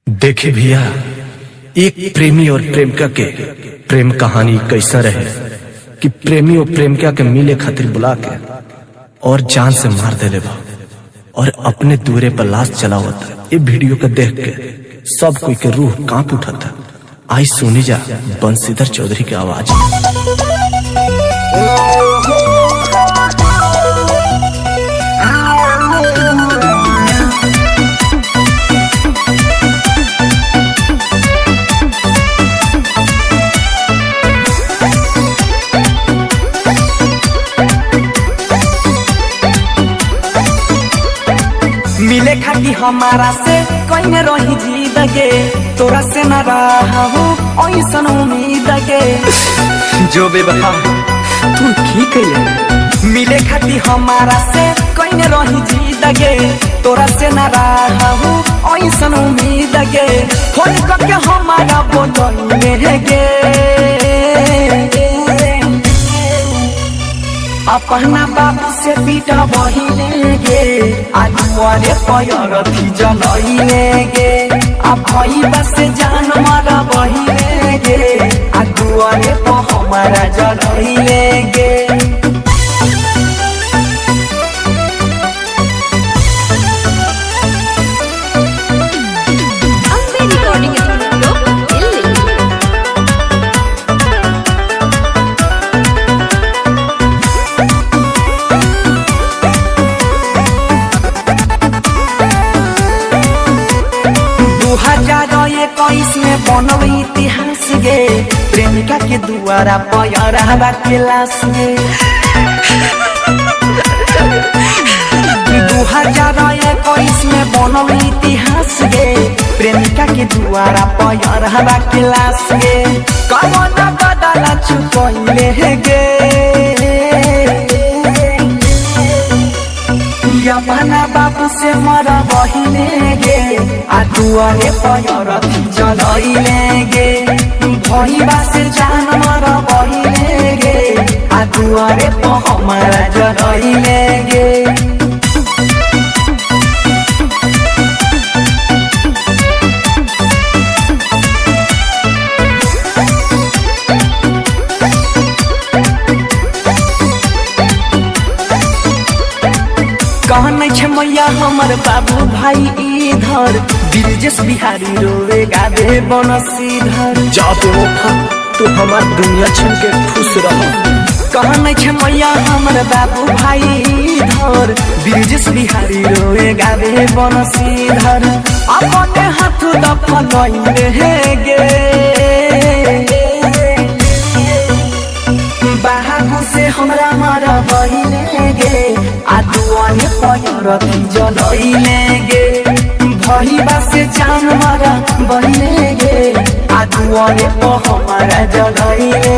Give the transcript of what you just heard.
देखे भैया, एक प्रेमी और प्रेमिका के प्रेम कहानी कैसा रहे कि प्रेमी और प्रेमिका के मिले खातिर बुला के और जान से मार देले बा और अपने दूरे पर लाश चलावत। ये वीडियो को देख के सब कोई के रूह कांप उठा था। आई सुनी जा बंशीधर चौधरी की आवाज। मिले खाती हमारा से कोई न रही जीत के, तोरा से न रहा हूँ ऐसन उम्मीद के। जो बेवफा तू ठीक है। मिले खाती हमारा से कोई न रही जीत के, तोरा से न रहा हूँ ऐसन उम्मीद के। फोन करके हमारा बोल गे अपना बाबू से पीटा बहिले गे, आलुआरे पैरथी जलैले गे। अब भई बस जान मारा बहिले गे, आलुआरे प हमारा जलैले गे। में बनल इतिहास गे, प्रेमिका के दुआरा पैरहबा के लाश गे। 2021 में बनल इतिहास गे, प्रेमिका के दुआरा पैरहबा के लाश गे। कौन बदला चुकैले गे, अपना बाबू से मरा बहिले गे, आदुआरे पैरथी जलैले गे। भईबा से जान मरा बहिले गे, आदुआरे प हमारा जलैले गे। कहने छे मैया हमर बाबू भाई इधर, ब्रिजेश बिहारी रोवे गावे बनसीधर। जा बेवफा तू हमार दुनिया छीन के खुश रह। कहने छे मैया हमर बाबू भाई इधर, ब्रिजेश बिहारी रोवे गावे बनसीधर। अपने हाथ दफनैले गे, बाहू से हमरा मारा बहिले गे, आदुआरे पैरथी जलैले गे। भईबा से जान मारा बहिले गे, आदुआरे प हमारा जलैले